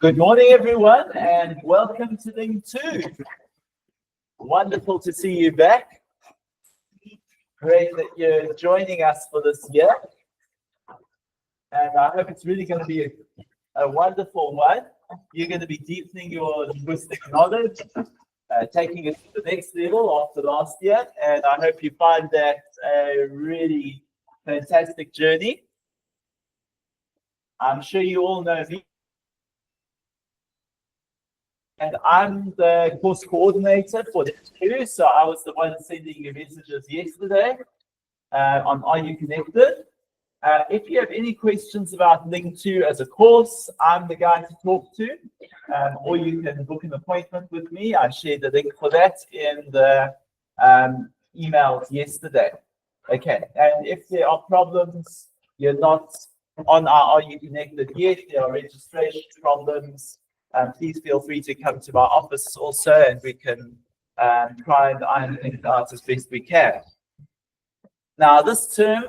Good morning, everyone, and welcome to Link 2. Wonderful to see you back. Great that you're joining us for this year. And I hope it's really going to be a wonderful one. You're going to be deepening your linguistic knowledge, taking it to the next level after last year. And I hope you find that a really fantastic journey. I'm sure you all know me. And I'm the course coordinator for the two, so I was the one sending you messages yesterday on Are You Connected? If you have any questions about Link 2 as a course, I'm the guy to talk to, or you can book an appointment with me. I shared the link for that in the emails yesterday. Okay, and if there are problems, you're not on our Are You Connected yet, there are registration problems, please feel free to come to my office also, and we can try and iron things out as best we can. Now, this term,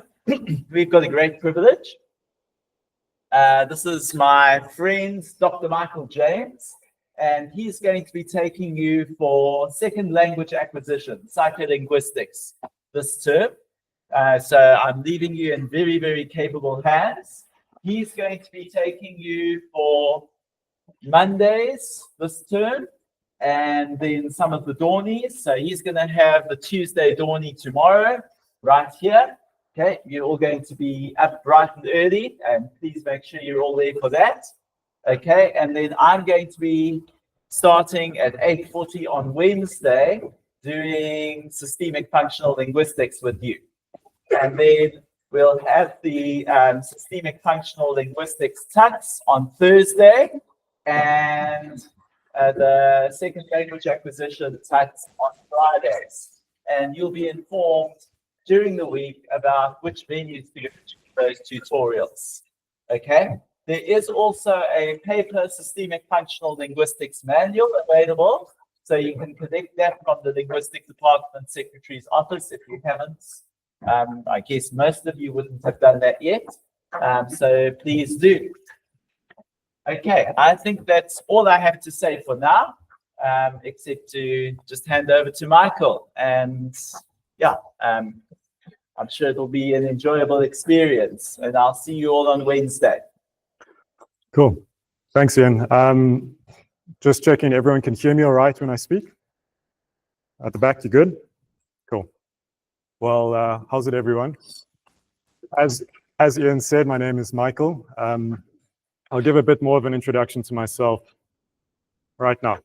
we've got a great privilege. This is my friend, Dr. Michael James, and he's going to be taking you for second language acquisition, psycholinguistics, this term. So I'm leaving you in very, very capable hands. He's going to be taking you for Mondays this term, and then some of the Dawnies. So he's going to have the Tuesday Dawnie tomorrow, right here. Okay, you're all going to be up bright and early, and please make sure you're all there for that. Okay, and then I'm going to be starting at 8:40 on Wednesday, doing systemic functional linguistics with you. And then we'll have the systemic functional linguistics tuts on Thursday, and the second language acquisition tuts on Fridays. And you'll be informed during the week about which venues to go to those tutorials. Okay? There is also a paper systemic functional linguistics manual available, so you can collect that from the linguistic department secretary's office if you haven't. I guess most of you wouldn't have done that yet, so please do. Okay, I think that's all I have to say for now, except to just hand over to Michael. And yeah, I'm sure it'll be an enjoyable experience, and I'll see you all on Wednesday. Cool. Thanks, Ian. Just checking everyone can hear me all right when I speak. At the back, you good? Cool. Well, how's it, everyone? As Ian said, my name is Michael. I'll give a bit more of an introduction to myself right now.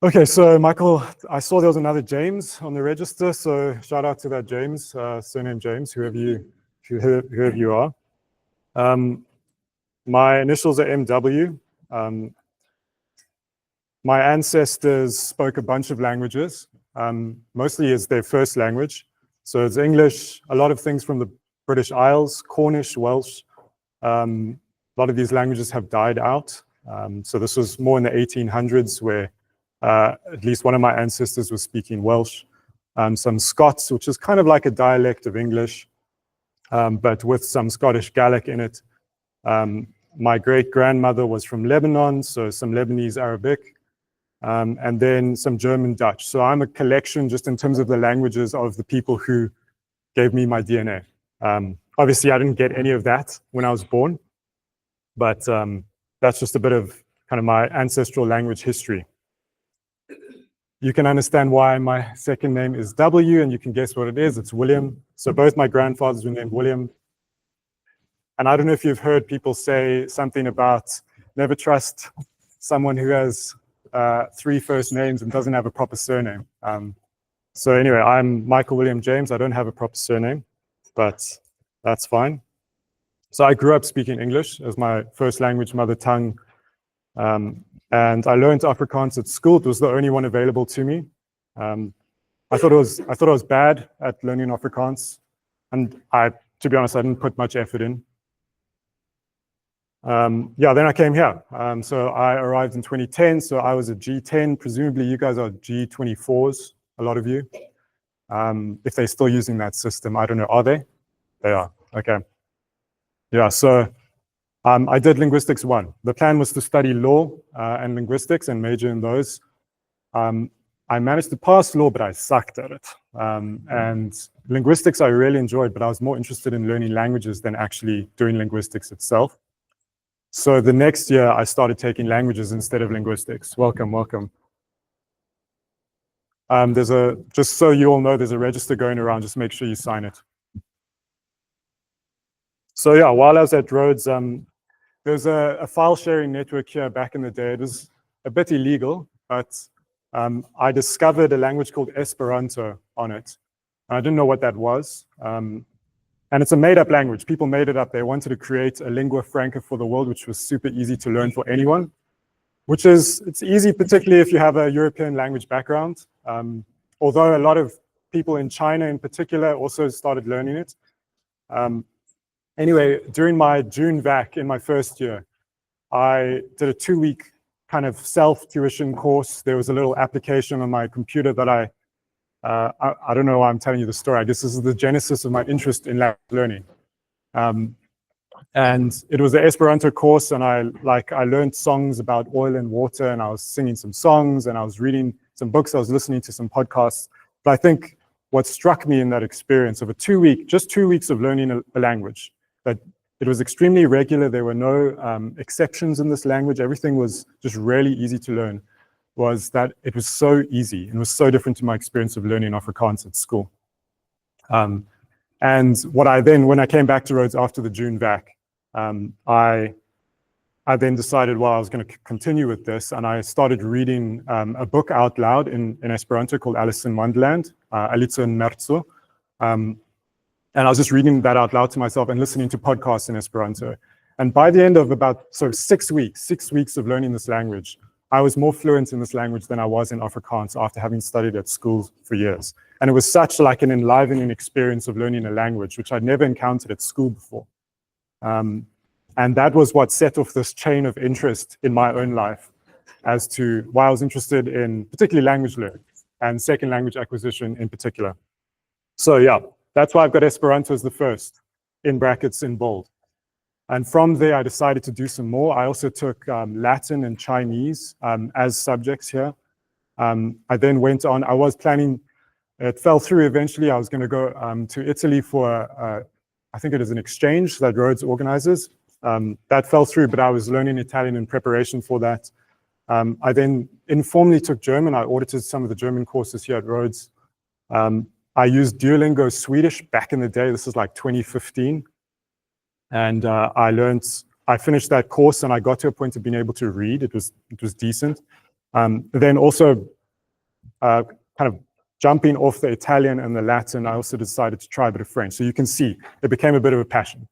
Okay, so Michael, I saw there was another James on the register, so shout out to that James, surname James, whoever you are. My initials are MW. My ancestors spoke a bunch of languages, mostly as their first language. So it's English, a lot of things from the British Isles, Cornish, Welsh. A lot of these languages have died out. So this was more in the 1800s where at least one of my ancestors was speaking Welsh. Some Scots, which is kind of like a dialect of English, but with some Scottish Gaelic in it. My great-grandmother was from Lebanon, so some Lebanese Arabic, and then some German Dutch. So I'm a collection just in terms of the languages of the people who gave me my DNA. Obviously, I didn't get any of that when I was born, but that's just a bit of kind of my ancestral language history. You can understand why my second name is W, and you can guess what it is. It's William. So both my grandfathers were named William. And I don't know if you've heard people say something about never trust someone who has 3 first names and doesn't have a proper surname. So anyway, I'm Michael William James. I don't have a proper surname, but that's fine. So I grew up speaking English as my first language, mother tongue. And I learned Afrikaans at school. It was the only one available to me. I thought I was bad at learning Afrikaans, and to be honest, I didn't put much effort in. Yeah, then I came here. So I arrived in 2010. So I was a G10. Presumably, you guys are G24s. A lot of you. If they're still using that system, I don't know. Are they? They are. Okay. Yeah. So I did linguistics 1. The plan was to study law and linguistics and major in those. I managed to pass law, but I sucked at it. And linguistics I really enjoyed, but I was more interested in learning languages than actually doing linguistics itself. So the next year, I started taking languages instead of linguistics. Welcome, welcome. Just so you all know, there's a register going around. Just make sure you sign it. So yeah, while I was at Rhodes, there's a file sharing network here back in the day. It was a bit illegal, but I discovered a language called Esperanto on it. I didn't know what that was. And it's a made-up language. People made it up. They wanted to create a lingua franca for the world, which was super easy to learn for anyone, it's easy, particularly if you have a European language background. Although a lot of people in China in particular also started learning it. Anyway, during my June vac in my first year, I did a 2-week kind of self-tuition course. There was a little application on my computer that I don't know why I'm telling you the story. I guess this is the genesis of my interest in language learning. And it was an Esperanto course, and I learned songs about oil and water, and I was singing some songs, and I was reading some books, I was listening to some podcasts. But I think what struck me in that experience of just 2 weeks of learning a language, that it was extremely regular. There were no exceptions in this language. Everything was just really easy to learn, was that it was so easy and was so different to my experience of learning Afrikaans at school. And when I came back to Rhodes after the June vac, I then decided, well, I was going to continue with this, and I started reading a book out loud in Esperanto called Alice in Wonderland, Alice in Merzo. And I was just reading that out loud to myself and listening to podcasts in Esperanto. And by the end of about 6 weeks of learning this language, I was more fluent in this language than I was in Afrikaans after having studied at school for years. And it was such like an enlivening experience of learning a language, which I'd never encountered at school before. And that was what set off this chain of interest in my own life as to why I was interested in particularly language learning and second language acquisition in particular. So yeah, that's why I've got Esperanto as the first, in brackets in bold. And from there, I decided to do some more. I also took Latin and Chinese as subjects here. I then went on, I was planning, it fell through eventually. I was going to go to Italy for, I think it is an exchange that Rhodes organizes. That fell through, but I was learning Italian in preparation for that. I then informally took German. I audited some of the German courses here at Rhodes. I used Duolingo Swedish back in the day. This is like 2015. And I finished that course, and I got to a point of being able to read. It was decent. Then also kind of jumping off the Italian and the Latin, I also decided to try a bit of French. So you can see it became a bit of a passion.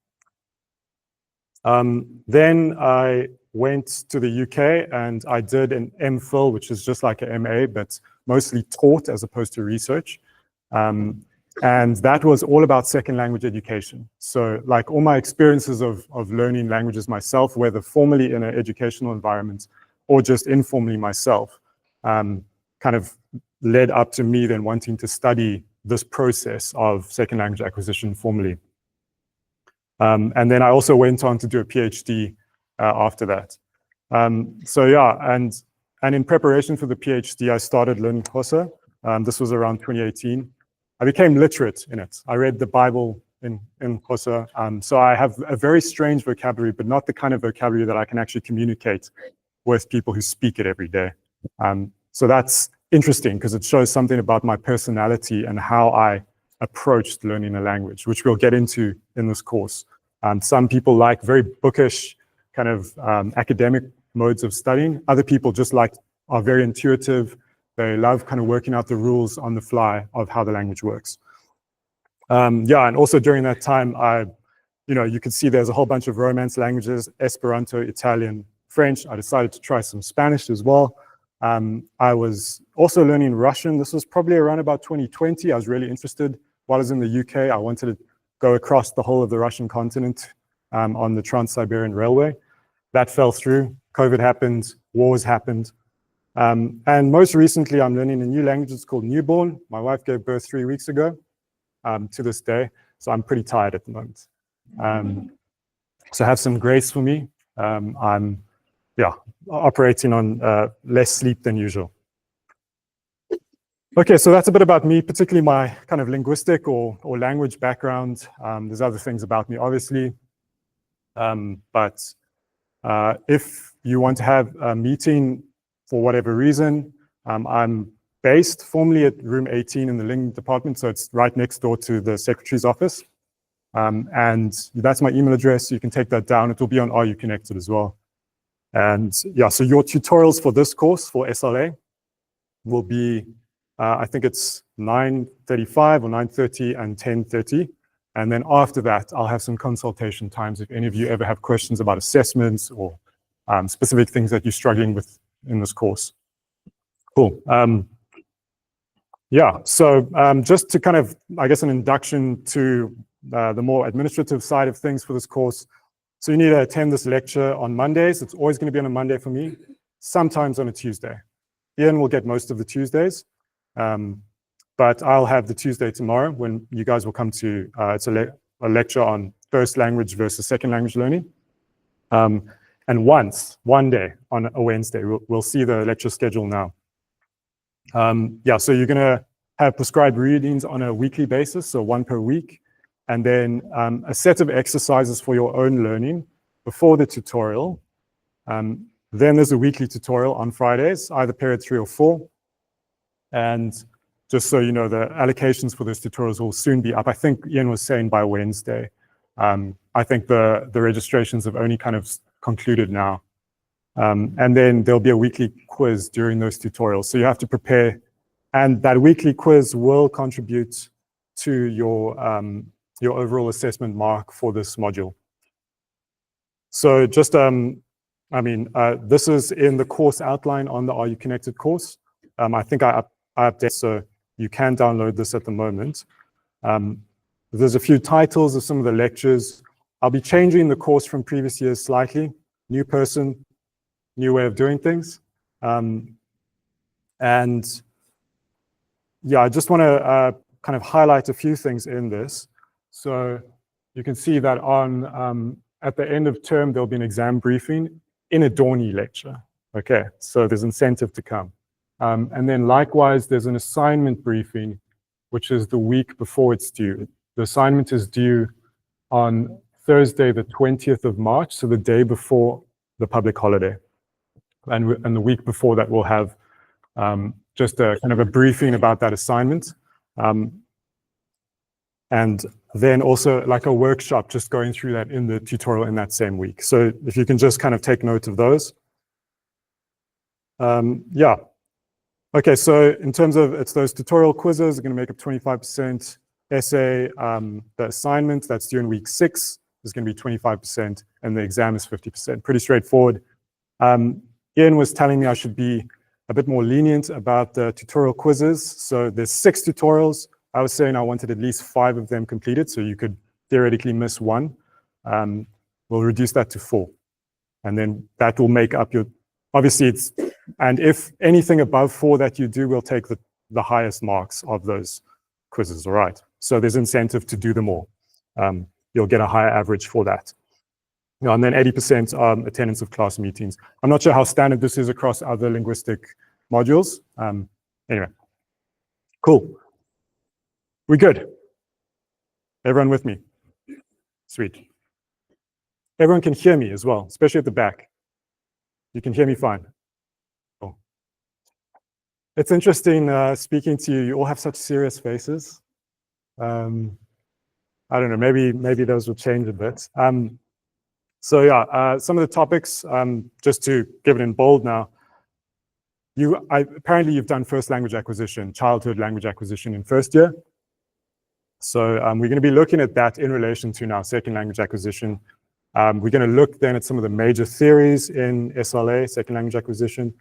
Then I went to the UK and I did an MPhil, which is just like an MA, but mostly taught as opposed to research. And that was all about second language education. So like all my experiences of learning languages myself, whether formally in an educational environment or just informally myself, kind of led up to me then wanting to study this process of second language acquisition formally. And then I also went on to do a PhD after that. So yeah, and in preparation for the PhD, I started learning Xhosa. This was around 2018. I became literate in it. I read the Bible in Xhosa. So I have a very strange vocabulary, but not the kind of vocabulary that I can actually communicate with people who speak it every day. So that's interesting because it shows something about my personality and how I approached learning a language, which we'll get into in this course. Some people like very bookish kind of academic modes of studying. Other people just are very intuitive. They love kind of working out the rules on the fly of how the language works. Yeah, and also during that time, you can see there's a whole bunch of Romance languages, Esperanto, Italian, French. I decided to try some Spanish as well. I was also learning Russian. This was probably around about 2020. I was really interested. While I was in the UK, I wanted to go across the whole of the Russian continent on the Trans-Siberian Railway. That fell through. COVID happened, wars happened. And most recently, I'm learning a new language. It's called Newborn. My wife gave birth 3 weeks ago to this day. So I'm pretty tired at the moment. So have some grace for me. I'm operating on less sleep than usual. Okay, so that's a bit about me, particularly my kind of linguistic or language background. There's other things about me, obviously. But if you want to have a meeting for whatever reason, I'm based formally at room 18 in the Ling department, so it's right next door to the secretary's office. And that's my email address. You can take that down. It will be on Are You Connected as well. And yeah, so your tutorials for this course for SLA will be, I think it's 9:35 or 9:30 and 10:30. And then after that, I'll have some consultation times if any of you ever have questions about assessments or specific things that you're struggling with in this course. Cool. Yeah, so just to kind of, I guess, an induction to the more administrative side of things for this course. So you need to attend this lecture on Mondays. It's always going to be on a Monday for me, sometimes on a Tuesday. Ian will get most of the Tuesdays, but I'll have the Tuesday tomorrow when you guys will come to, it's a lecture on first language versus second language learning. And one day on a Wednesday, we'll see the lecture schedule now. Yeah, so you're going to have prescribed readings on a weekly basis, so one per week, and then a set of exercises for your own learning before the tutorial. Then there's a weekly tutorial on Fridays, either period 3 or 4. And just so you know, the allocations for those tutorials will soon be up. I think Ian was saying by Wednesday. I think the registrations have only kind of concluded now. And then there'll be a weekly quiz during those tutorials. So you have to prepare, and that weekly quiz will contribute to your overall assessment mark for this module. So just, this is in the course outline on the Are You Connected course. I think I update, so you can download this at the moment. There's a few titles of some of the lectures. I'll be changing the course from previous years slightly. New person, new way of doing things. And yeah, I just want to kind of highlight a few things in this. So you can see that on at the end of term, there'll be an exam briefing in a Dorney lecture. Okay, so there's incentive to come. And then likewise, there's an assignment briefing, which is the week before it's due. The assignment is due on Thursday, the 20th of March, so the day before the public holiday. And the week before that, we'll have just a kind of a briefing about that assignment. And then also like a workshop, just going through that in the tutorial in that same week. So if you can just kind of take note of those. Yeah. Okay, so in terms of, it's those tutorial quizzes are going to make up 25%. Essay, the assignment that's due in week 6 is going to be 25%, and the exam is 50%. Pretty straightforward. Ian was telling me I should be a bit more lenient about the tutorial quizzes. So there's 6 tutorials. I was saying I wanted at least 5 of them completed, so you could theoretically miss 1. We'll reduce that to 4. And then that will make up your, obviously it's, and if anything above 4 that you do, we'll take the highest marks of those quizzes, all right? So there's incentive to do them all. You'll get a higher average for that. And then 80% attendance of class meetings. I'm not sure how standard this is across other linguistic modules. Anyway, cool. We good? Everyone with me? Sweet. Everyone can hear me as well, especially at the back. You can hear me fine. Cool. It's interesting speaking to you. You all have such serious faces. I don't know, maybe those will change a bit. So yeah, some of the topics, just to give it in bold now, apparently you've done first language acquisition, childhood language acquisition in first year. So we're going to be looking at that in relation to now second language acquisition. We're going to look then at some of the major theories in SLA, second language acquisition,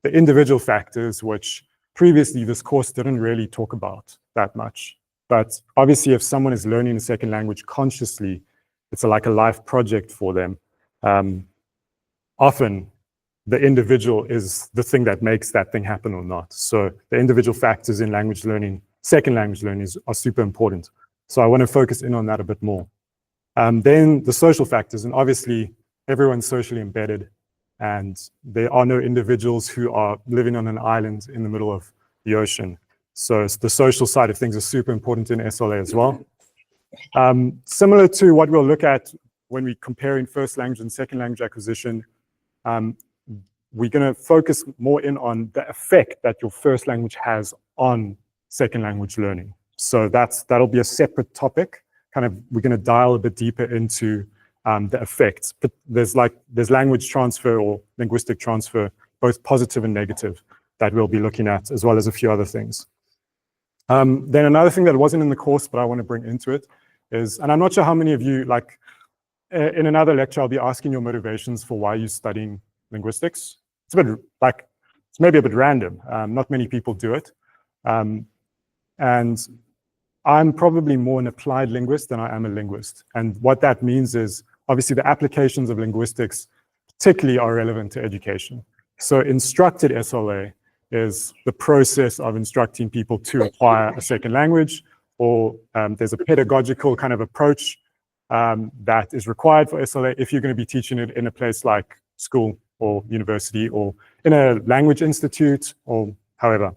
the individual factors, which previously this course didn't really talk about that much. But obviously if someone is learning a second language consciously, it's like a life project for them. Often the individual is the thing that makes that thing happen or not. So the individual factors in language learning, second language learning are super important. So I want to focus in on that a bit more. Then the social factors, and obviously everyone's socially embedded, and there are no individuals who are living on an island in the middle of the ocean. So the social side of things is super important in SLA as well. Similar to what we'll look at when we're comparing first language and second language acquisition, we're going to focus more in on the effect that your first language has on second language learning. So that'll be a separate topic. Kind of, we're going to dial a bit deeper into the effects. But there's language transfer or linguistic transfer, both positive and negative, that we'll be looking at, as well as a few other things. Then another thing that wasn't in the course, but I want to bring into it is, and I'm not sure how many of you, like in another lecture, I'll be asking your motivations for why you're studying linguistics. It's a bit like, it's maybe a bit random. Not many people do it. And I'm probably more an applied linguist than I am a linguist. And what that means is, obviously the applications of linguistics particularly are relevant to education. So instructed SLA is the process of instructing people to acquire a second language, or there's a pedagogical kind of approach that is required for SLA if you're going to be teaching it in a place like school or university or in a language institute or however.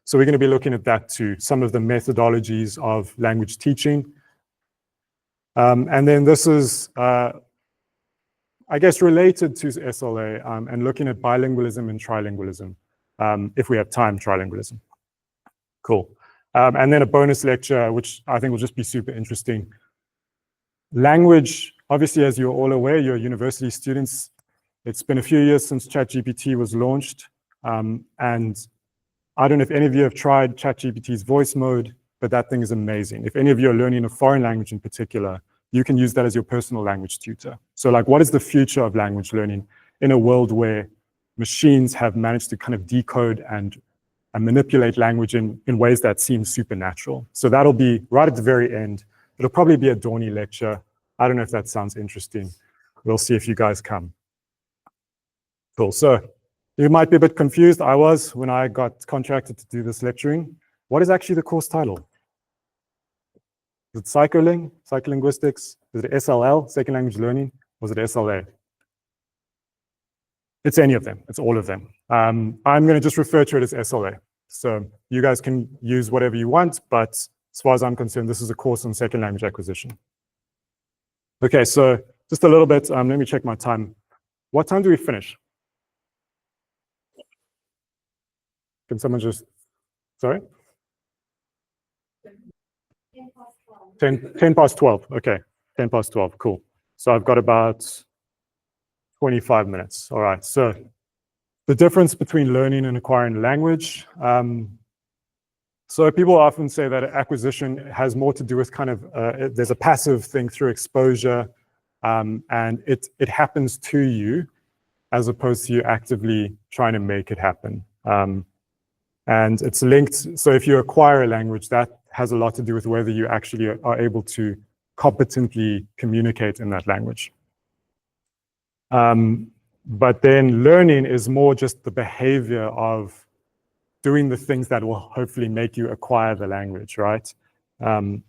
So we're going to be looking at that too, some of the methodologies of language teaching. And then this is, I guess, related to SLA and looking at bilingualism and trilingualism, if we have time, trilingualism. Cool. And then a bonus lecture, which I think will just be super interesting. Language, obviously, as you're all aware, you're university students. It's been a few years since ChatGPT was launched. And I don't know if any of you have tried ChatGPT's voice mode, but that thing is amazing. If any of you are learning a foreign language in particular, you can use that as your personal language tutor. So like, what is the future of language learning in a world where machines have managed to kind of decode and manipulate language in ways that seem supernatural? So that'll be right at the very end. It'll probably be a Dorney lecture. I don't know if that sounds interesting. We'll see if you guys come. Cool. So you might be a bit confused. I was when I got contracted to do this lecturing. What is actually the course title? Is it psycholinguistics? Is it SLL, second language learning? Was it SLA? It's any of them. It's all of them. I'm going to just refer to it as SLA. So you guys can use whatever you want, but as far as I'm concerned, this is a course on second language acquisition. Okay, so just a little bit. Let me check my time. What time do we finish? Can someone just, sorry? 10 past 12, okay, 10 past 12, cool. So I've got about 25 minutes, all right. So the difference between learning and acquiring language. So people often say that acquisition has more to do with kind of, there's a passive thing through exposure, and it happens to you as opposed to you actively trying to make it happen. And it's linked, so if you acquire a language, that has a lot to do with whether you actually are able to competently communicate in that language. But then learning is more just the behavior of doing the things that will hopefully make you acquire the language, right?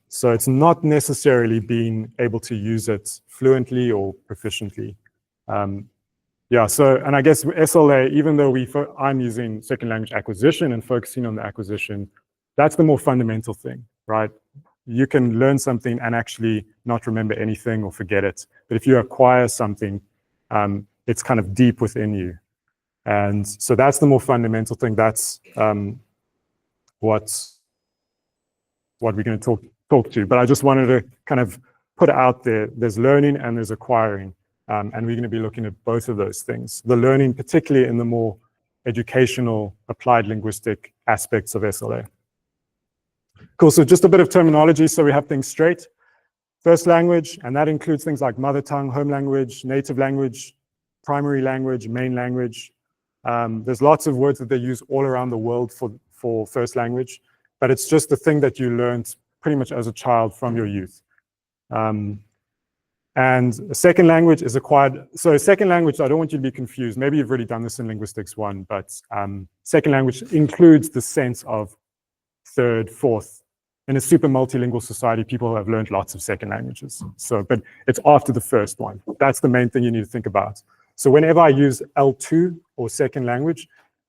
So it's not necessarily being able to use it fluently or proficiently. Yeah, so, and I guess SLA, even though I'm using second language acquisition and focusing on the acquisition, that's the more fundamental thing, right? You can learn something and actually not remember anything or forget it. But if you acquire something, it's kind of deep within you. And so that's the more fundamental thing. That's what we're going to talk to. But I just wanted to kind of put out there, there's learning and there's acquiring. And we're going to be looking at both of those things. The learning, particularly in the more educational, applied linguistic aspects of SLA. Cool, so just a bit of terminology so we have things straight. First language, and that includes things like mother tongue, home language, native language, primary language, main language. There's lots of words that they use all around the world for first language, but it's just the thing that you learned pretty much as a child from your youth. And a second language is acquired. So a second language, I don't want you to be confused. Maybe you've already done this in Linguistics 1, but second language includes the sense of third, fourth in a super multilingual society, people have learned lots of second languages. So, but it's after the first one. That's the main thing you need to think about. So whenever I use L2 or second language,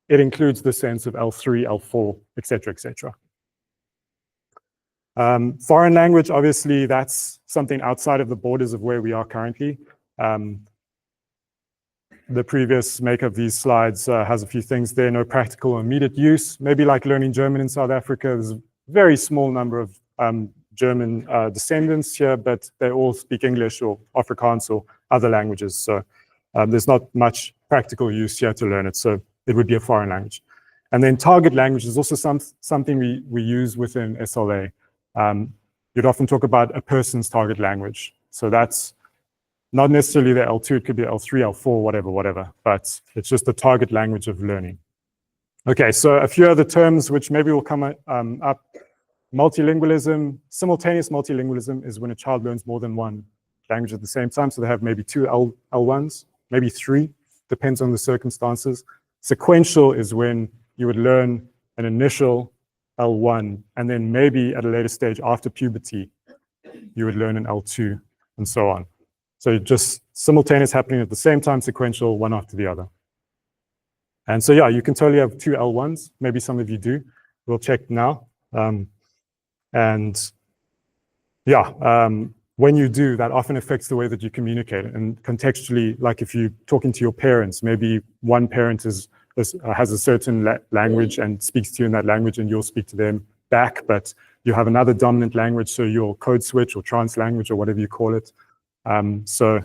it includes the sense of L3, L4, et cetera, et cetera. Foreign language, obviously, that's something outside of the borders of where we are currently. The previous make of these slides has a few things there, no practical or immediate use. Maybe like learning German in South Africa, there's a very small number of German descendants here, but they all speak English or Afrikaans or other languages. So there's not much practical use here to learn it. So it would be a foreign language. And then target language is also something we use within SLA. You'd often talk about a person's target language. So that's not necessarily the L2, it could be L3, L4, whatever, but it's just the target language of learning. Okay, so a few other terms which maybe will come up. Multilingualism, simultaneous multilingualism is when a child learns more than one language at the same time. So they have maybe two L1s, maybe three, depends on the circumstances. Sequential is when you would learn an initial L1, and then maybe at a later stage after puberty, you would learn an L2, and so on. So just simultaneous happening at the same time, sequential, one after the other. And so, yeah, you can totally have two L1s. Maybe some of you do. We'll check now. And yeah, when you do, that often affects the way that you communicate. And contextually, like if you're talking to your parents, maybe one parent has a certain language and speaks to you in that language, and you'll speak to them back, but you have another dominant language, so you'll code switch or trans language or whatever you call it. So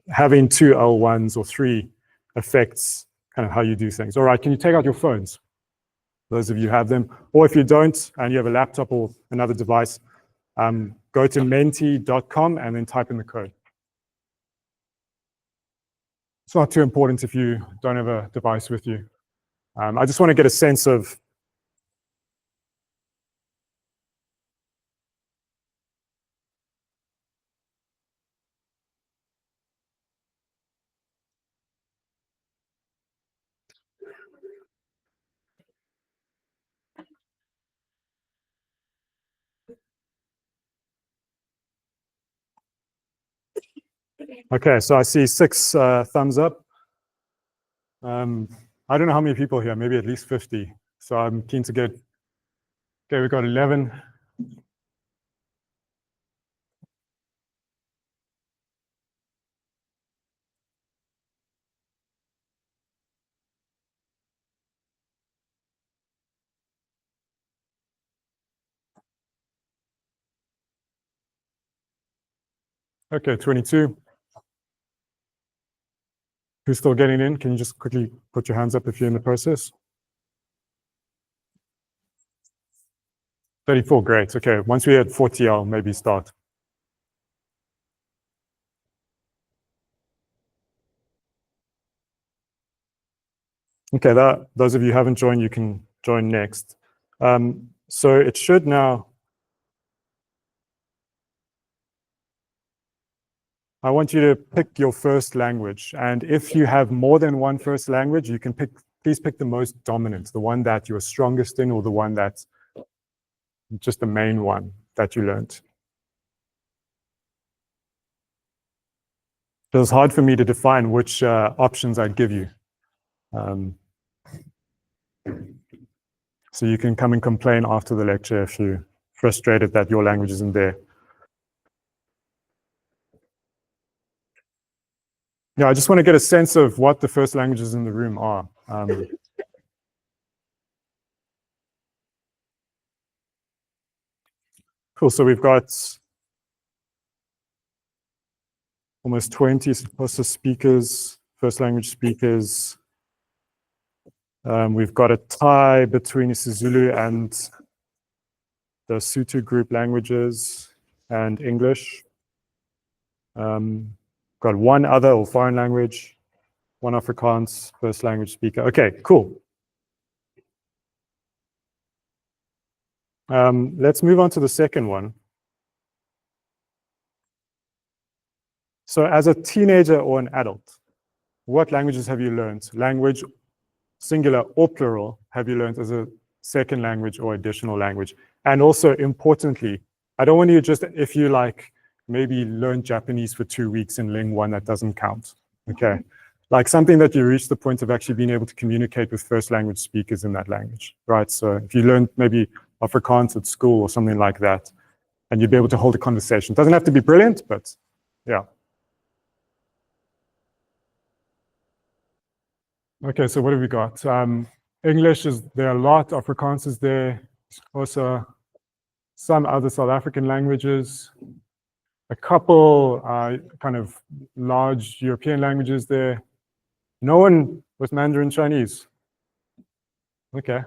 having two L1s or three affects kind of how you do things. All right, can you take out your phones? Those of you have them. Or if you don't, and you have a laptop or another device, go to menti.com and then type in the code. It's not too important if you don't have a device with you. I just want to get a sense of okay, so I see 6 thumbs up. I don't know how many people here, maybe at least 50. So I'm keen to get, okay, we've got 11. Okay, 22. Who's still getting in? Can you just quickly put your hands up if you're in the process? 34, great. Okay, once we hit 40, I'll maybe start. Okay, those of you who haven't joined, you can join next. So it should now, I want you to pick your first language. And if you have more than one first language, you can please pick the most dominant, the one that you're strongest in, or the one that's just the main one that you learned. It was hard for me to define which options I'd give you. So you can come and complain after the lecture if you're frustrated that your language isn't there. Yeah, I just want to get a sense of what the first languages in the room are. Cool, so we've got almost 20 plus speakers, first language speakers. We've got a tie between isiZulu and the Sotho group languages and English. Got one other or foreign language, one Afrikaans, first language speaker. Okay, cool. Let's move on to the second one. So as a teenager or an adult, what languages have you learned? Language, singular or plural, have you learned as a second language or additional language. And also importantly, I don't want you just, if you like maybe learn Japanese for 2 weeks in Ling 1, that doesn't count, okay? Like something that you reach the point of actually being able to communicate with first language speakers in that language, right? So if you learn maybe Afrikaans at school or something like that, and you'd be able to hold a conversation. It doesn't have to be brilliant, but yeah. Okay, so what have we got? English is there a lot, Afrikaans is there, also some other South African languages, a couple kind of large European languages there. No one with Mandarin Chinese. Okay.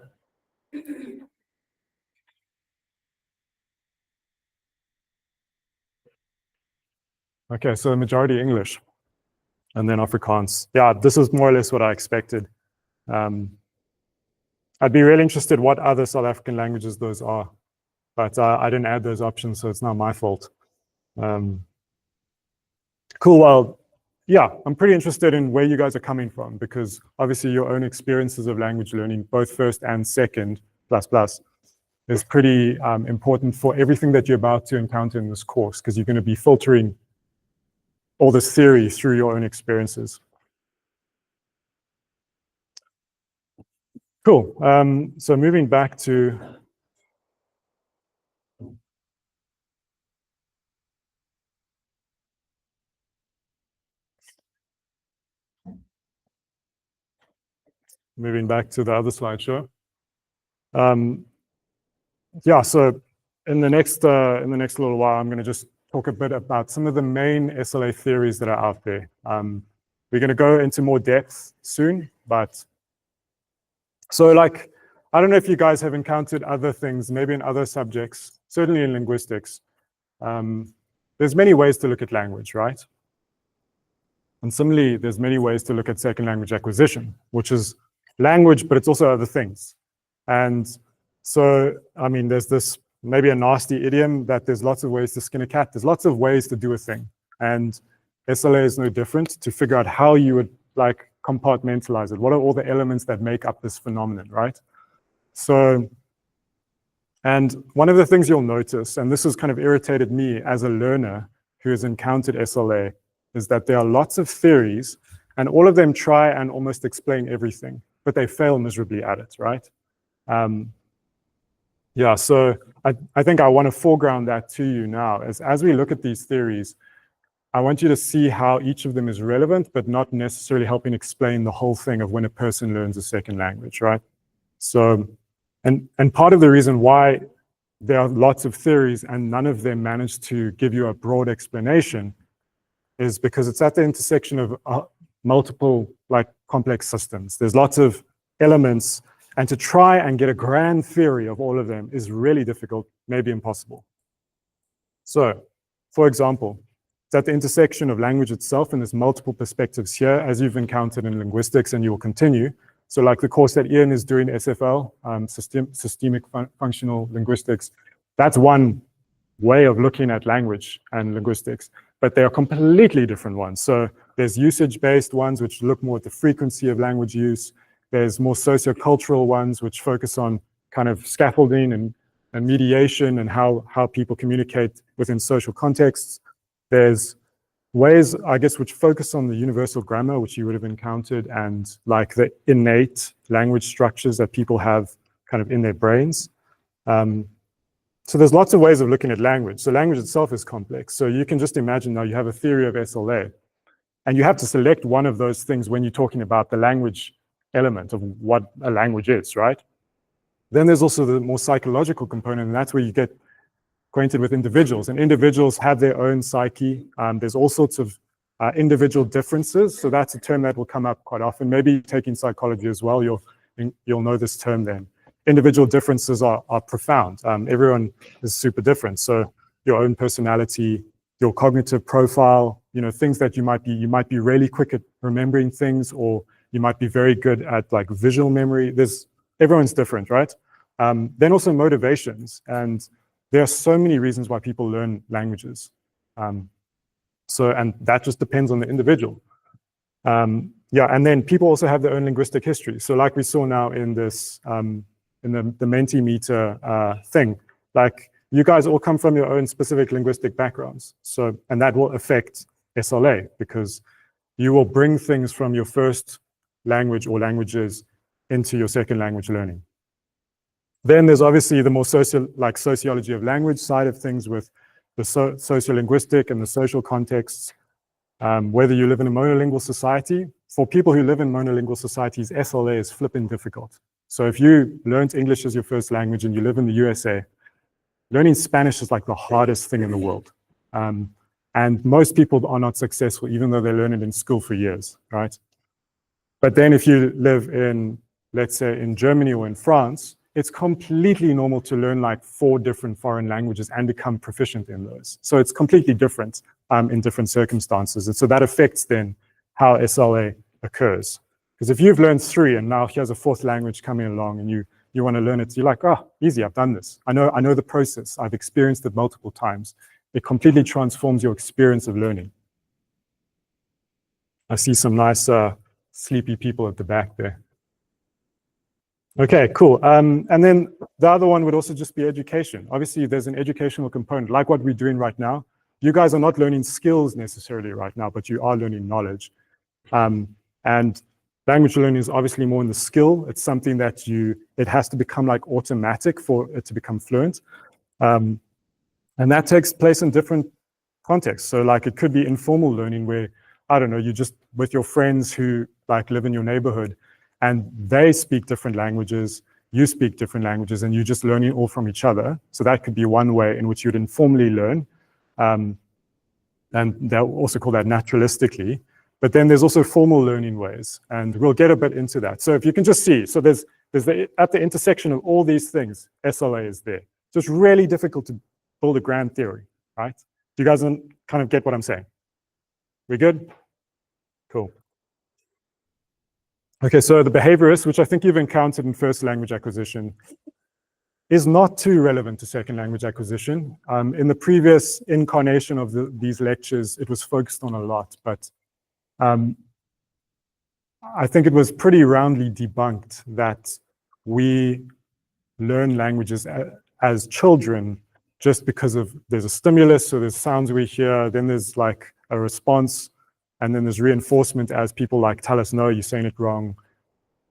Okay, so the majority English and then Afrikaans. Yeah, this is more or less what I expected. I'd be really interested what other South African languages those are, but I didn't add those options, so it's not my fault. Cool, well, yeah, I'm pretty interested in where you guys are coming from because obviously your own experiences of language learning, both first and second plus, is pretty important for everything that you're about to encounter in this course because you're going to be filtering all this theory through your own experiences. Cool. So moving back to the other slideshow. Yeah, so in the next little while, I'm going to just talk a bit about some of the main SLA theories that are out there. We're going to go into more depth soon, but so like, I don't know if you guys have encountered other things, maybe in other subjects, certainly in linguistics. There's many ways to look at language, right? And similarly, there's many ways to look at second language acquisition, which is language, but it's also other things. And so, I mean, there's this maybe a nasty idiom that there's lots of ways to skin a cat. There's lots of ways to do a thing. And SLA is no different to figure out how you would like compartmentalize it. What are all the elements that make up this phenomenon, right? So, and one of the things you'll notice, and this has kind of irritated me as a learner who has encountered SLA, is that there are lots of theories and all of them try and almost explain everything, but they fail miserably at it, right? Yeah, so I think I want to foreground that to you now. As we look at these theories, I want you to see how each of them is relevant, but not necessarily helping explain the whole thing of when a person learns a second language, right? So, and part of the reason why there are lots of theories and none of them manage to give you a broad explanation is because it's at the intersection of multiple like complex systems. There's lots of elements, and to try and get a grand theory of all of them is really difficult, maybe impossible. So, for example, it's at the intersection of language itself, and there's multiple perspectives here, as you've encountered in linguistics, and you will continue. So like the course that Ian is doing, SFL, Systemic Functional Linguistics, that's one way of looking at language and linguistics, but they are completely different ones. So there's usage-based ones, which look more at the frequency of language use. There's more sociocultural ones, which focus on kind of scaffolding and mediation and how people communicate within social contexts. There's ways, I guess, which focus on the universal grammar, which you would have encountered, and like the innate language structures that people have kind of in their brains. So there's lots of ways of looking at language. So language itself is complex. So you can just imagine now you have a theory of SLA, and you have to select one of those things when you're talking about the language element of what a language is, right? Then there's also the more psychological component, and that's where you get acquainted with individuals, and individuals have their own psyche. There's all sorts of individual differences. So that's a term that will come up quite often. Maybe taking psychology as well, you'll know this term then. Individual differences are profound. Everyone is super different. So your own personality, your cognitive profile, you know, things that you might be really quick at remembering things, or you might be very good at like visual memory. Everyone's different, right? Then also motivations, and there are so many reasons why people learn languages. And that just depends on the individual. Yeah, and then people also have their own linguistic history. So like we saw now in this in the Mentimeter thing, like you guys all come from your own specific linguistic backgrounds. So, and that will affect SLA because you will bring things from your first language or languages into your second language learning. Then there's obviously the more sociology of language side of things with the sociolinguistic and the social contexts. Whether you live in a monolingual society, for people who live in monolingual societies, SLA is flipping difficult. So if you learned English as your first language and you live in the USA, learning Spanish is like the hardest thing in the world. And most people are not successful, even though they learn it in school for years, right? But then if you live in, let's say, in Germany or in France, it's completely normal to learn like 4 different foreign languages and become proficient in those. So it's completely different in different circumstances. And so that affects then how SLA occurs. Because if you've learned 3 and now here's a 4th language coming along and you want to learn it, you're like, oh, easy, I've done this. I know the process. I've experienced it multiple times. It completely transforms your experience of learning. I see some nice sleepy people at the back there. Okay, cool. And then the other one would also just be education. Obviously, there's an educational component, like what we're doing right now. You guys are not learning skills necessarily right now, but you are learning knowledge. And language learning is obviously more in the skill. It's something that it has to become like automatic for it to become fluent. And that takes place in different contexts. So like it could be informal learning where, I don't know, you just with your friends who like live in your neighborhood and they speak different languages, you speak different languages, and you're just learning all from each other. So that could be one way in which you'd informally learn. And they'll also call that naturalistically. But then there's also formal learning ways, and we'll get a bit into that. So if you can just see, so there's at the intersection of all these things, SLA is there. So it's really difficult to build a grand theory, right? Do you guys kind of get what I'm saying? We good? Cool. Okay, so the behaviorist, which I think you've encountered in first language acquisition, is not too relevant to second language acquisition. In the previous incarnation of these lectures, it was focused on a lot, but I think it was pretty roundly debunked that we learn languages as children just because there's a stimulus, so there's sounds we hear, then there's like a response, and then there's reinforcement as people like tell us, no, you're saying it wrong.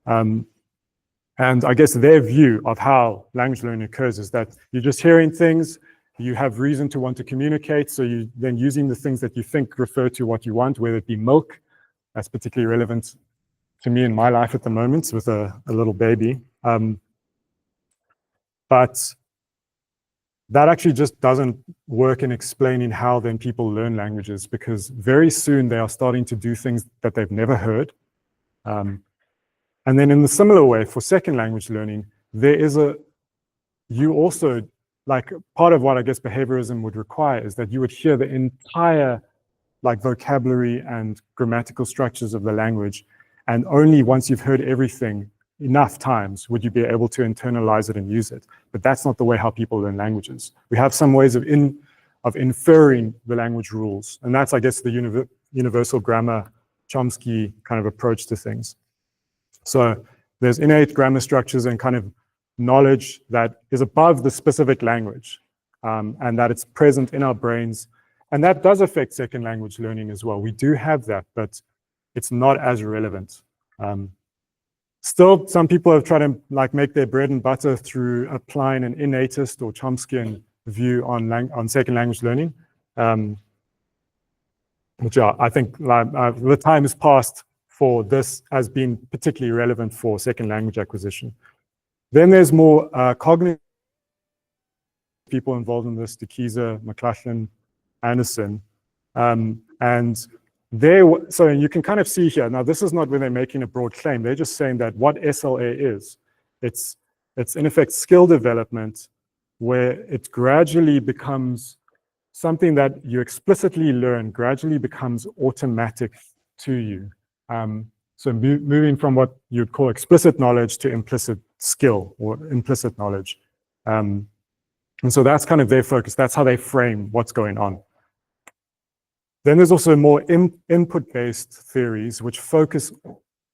And I guess their view of how language learning occurs is that you're just hearing things, you have reason to want to communicate, so you then using the things that you think refer to what you want, whether it be milk. That's particularly relevant to me in my life at the moment with a little baby. But that actually just doesn't work in explaining how then people learn languages, because very soon they are starting to do things that they've never heard. And then in the similar way for second language learning, you also, like part of what I guess behaviorism would require is that you would hear the entire like vocabulary and grammatical structures of the language. And only once you've heard everything enough times would you be able to internalize it and use it. But that's not the way how people learn languages. We have some ways of inferring the language rules. And that's, I guess, the universal grammar Chomsky kind of approach to things. So there's innate grammar structures and kind of knowledge that is above the specific language, and that it's present in our brains. And that does affect second language learning as well. We do have that, but it's not as relevant. Still, some people have tried to like make their bread and butter through applying an innatist or Chomskyan view on second language learning, which I think the time has passed for this as being particularly relevant for second language acquisition. Then there's more cognitive people involved in this, DeKeyser, McLachlan, Anderson, and so you can kind of see here, now this is not when they're making a broad claim, they're just saying that what SLA is, it's in effect skill development where it gradually becomes something that you explicitly learn, gradually becomes automatic to you. So moving from what you'd call explicit knowledge to implicit skill or implicit knowledge. And so that's kind of their focus, that's how they frame what's going on. Then there's also more input-based theories which focus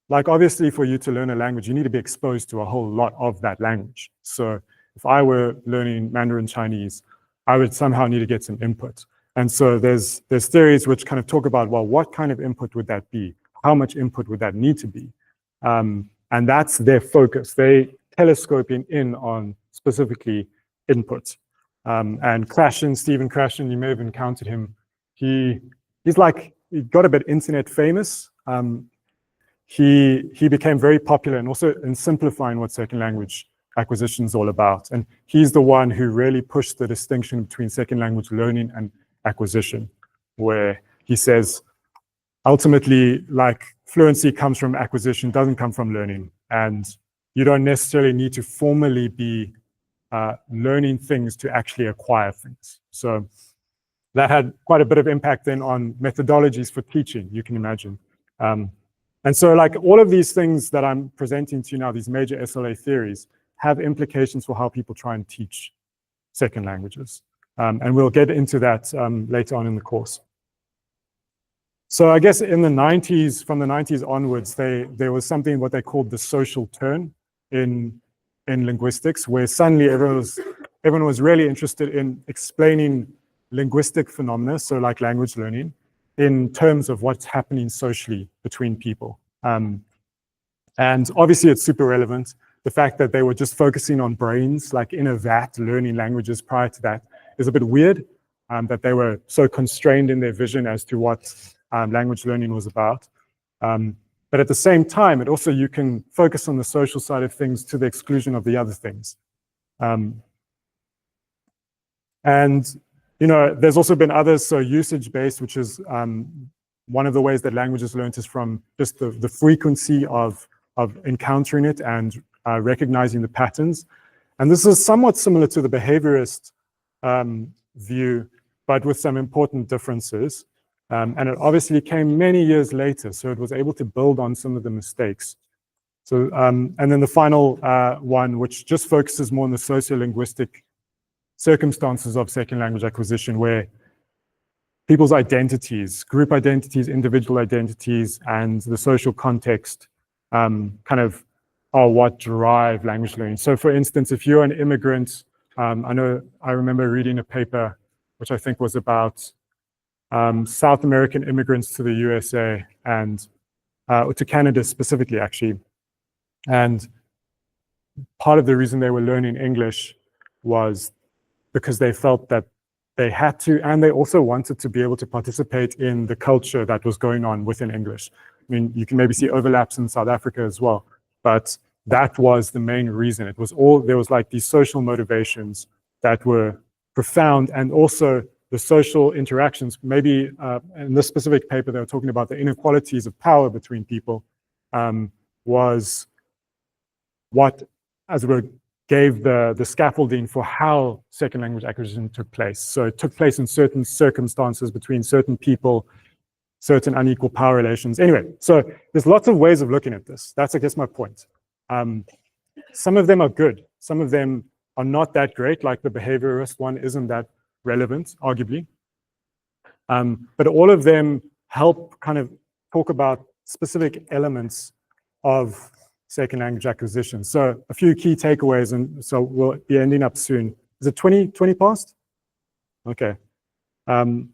like obviously for you to learn a language, you need to be exposed to a whole lot of that language. So if I were learning Mandarin Chinese, I would somehow need to get some input. And so there's theories which kind of talk about, well, what kind of input would that be? How much input would that need to be? And that's their focus. They telescoping in on specifically input. And Stephen Krashen, you may have encountered him. He got a bit internet famous. He became very popular and also in simplifying what second language acquisition is all about. And he's the one who really pushed the distinction between second language learning and acquisition, where he says, ultimately, like fluency comes from acquisition, doesn't come from learning. And you don't necessarily need to formally be learning things to actually acquire things. So that had quite a bit of impact then on methodologies for teaching, you can imagine. And so like all of these things that I'm presenting to you now, these major SLA theories, have implications for how people try and teach second languages. And we'll get into that later on in the course. So I guess in the 90s, from the 90s onwards, there was something what they called the social turn in linguistics, where suddenly everyone was really interested in explaining linguistic phenomena, so like language learning, in terms of what's happening socially between people. And obviously it's super relevant. The fact that they were just focusing on brains, like in a vat, learning languages prior to that, is a bit weird, that they were so constrained in their vision as to what language learning was about. But at the same time, it also, you can focus on the social side of things to the exclusion of the other things. And, you know, there's also been others, so usage-based, which is one of the ways that language is learned is from just the frequency of encountering it and recognizing the patterns. And this is somewhat similar to the behaviorist view, but with some important differences. And it obviously came many years later, so it was able to build on some of the mistakes. So, and then the final one, which just focuses more on the sociolinguistic circumstances of second language acquisition, where people's identities, group identities, individual identities, and the social context kind of are what drive language learning. So for instance, if you're an immigrant, I remember reading a paper, which I think was about South American immigrants to the USA and to Canada specifically, actually. And part of the reason they were learning English was because they felt that they had to, and they also wanted to be able to participate in the culture that was going on within English. I mean, you can maybe see overlaps in South Africa as well, but that was the main reason. It was there was like these social motivations that were profound, and also the social interactions. Maybe in this specific paper, they were talking about the inequalities of power between people, was what, as it were, gave the scaffolding for how second language acquisition took place. So it took place in certain circumstances between certain people, certain unequal power relations. Anyway, so there's lots of ways of looking at this. That's, I guess, my point. Some of them are good. Some of them are not that great, like the behaviorist one isn't that relevant, arguably. But all of them help kind of talk about specific elements of second language acquisition. So a few key takeaways, and so we'll be ending up soon. Is it 20 past? Okay. I'm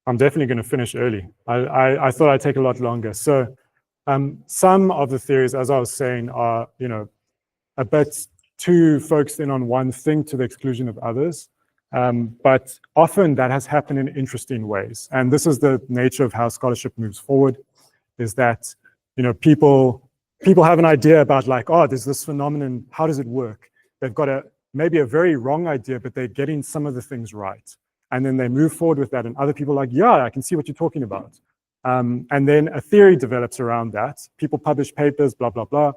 definitely going to finish early. I thought I'd take a lot longer. So some of the theories, as I was saying, are, you know, a bit too focused in on one thing to the exclusion of others. But often that has happened in interesting ways. And this is the nature of how scholarship moves forward, is that, you know, people have an idea about, like, oh, there's this phenomenon, how does it work? They've got maybe a very wrong idea, but they're getting some of the things right. And then they move forward with that, and other people are like, yeah, I can see what you're talking about. And then a theory develops around that. People publish papers, blah, blah, blah.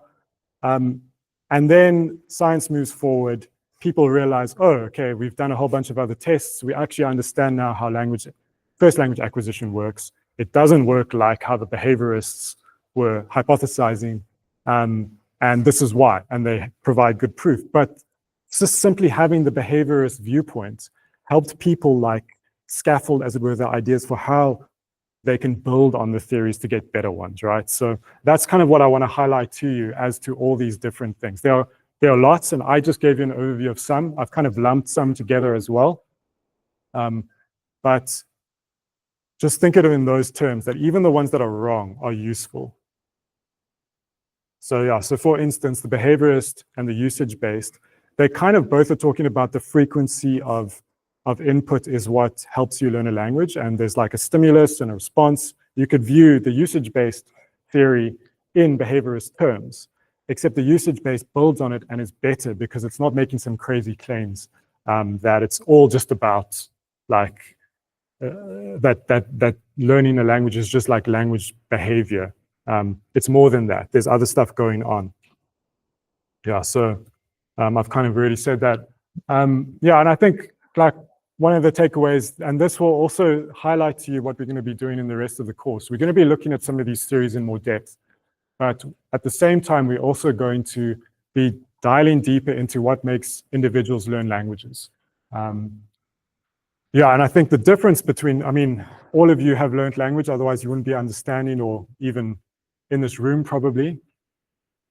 And then science moves forward. People realize, oh, okay, we've done a whole bunch of other tests. We actually understand now how first language acquisition works. It doesn't work like how the behaviorists were hypothesizing. And this is why, and they provide good proof. But just simply having the behaviorist viewpoint helped people like scaffold, as it were, the ideas for how they can build on the theories to get better ones, right? So that's kind of what I want to highlight to you as to all these different things. There are lots, and I just gave you an overview of some. I've kind of lumped some together as well. But just think of it in those terms, that even the ones that are wrong are useful. So yeah, so for instance, the behaviorist and the usage-based, they kind of both are talking about the frequency of input is what helps you learn a language, and there's like a stimulus and a response. You could view the usage-based theory in behaviorist terms, except the usage-based builds on it and is better because it's not making some crazy claims that it's all just about like that learning a language is just like language behavior. It's more than that. There's other stuff going on. Yeah, so I've kind of already said that. Yeah, and I think like one of the takeaways, and this will also highlight to you what we're going to be doing in the rest of the course. We're going to be looking at some of these theories in more depth, but at the same time, we're also going to be dialing deeper into what makes individuals learn languages. Yeah, and I think the difference between, I mean, all of you have learned language, otherwise you wouldn't be understanding or even in this room probably.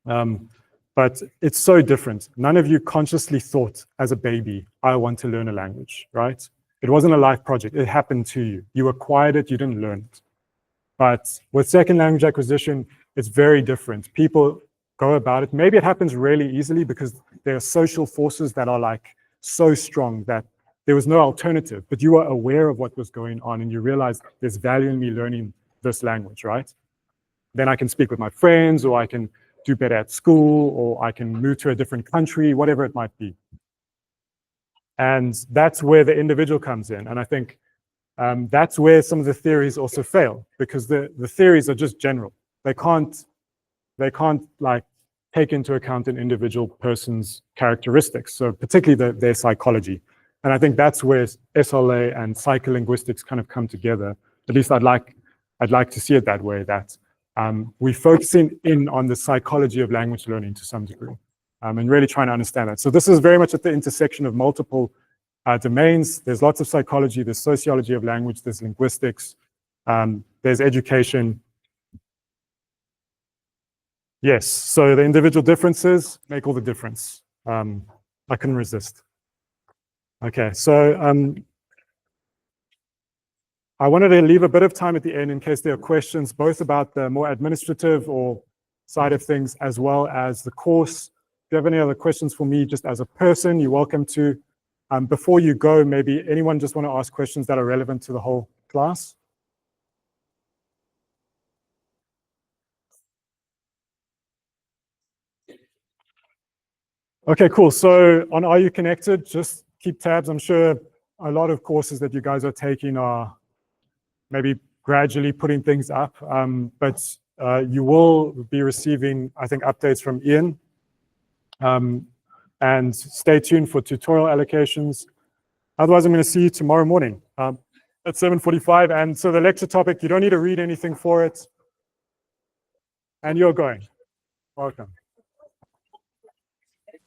But it's so different. None of you consciously thought as a baby, I want to learn a language, right? It wasn't a life project, it happened to you. You acquired it, you didn't learn it. But with second language acquisition, it's very different. People go about it. Maybe it happens really easily because there are social forces that are like so strong that there was no alternative, but you were aware of what was going on and you realized there's value in me learning this language, right? Then I can speak with my friends, or I can do better at school, or I can move to a different country, whatever it might be. And that's where the individual comes in. And I think that's where some of the theories also fail, because the theories are just general. They can't like take into account an individual person's characteristics, so particularly their psychology. And I think that's where SLA and psycholinguistics kind of come together. At least I'd like to see it that way, that we're focusing in on the psychology of language learning to some degree, and really trying to understand that. So this is very much at the intersection of multiple domains. There's lots of psychology, there's sociology of language, there's linguistics, there's education. Yes, so the individual differences make all the difference. I couldn't resist. Okay, so I wanted to leave a bit of time at the end in case there are questions, both about the more administrative or side of things, as well as the course. If you have any other questions for me, just as a person, you're welcome to. Before you go, maybe anyone just want to ask questions that are relevant to the whole class? Okay, cool. So on Are You Connected, just keep tabs. I'm sure a lot of courses that you guys are taking are maybe gradually putting things up, but you will be receiving, I think, updates from Ian. And stay tuned for tutorial allocations. Otherwise, I'm going to see you tomorrow morning at 7:45. And so the lecture topic, you don't need to read anything for it. And you're going. Welcome.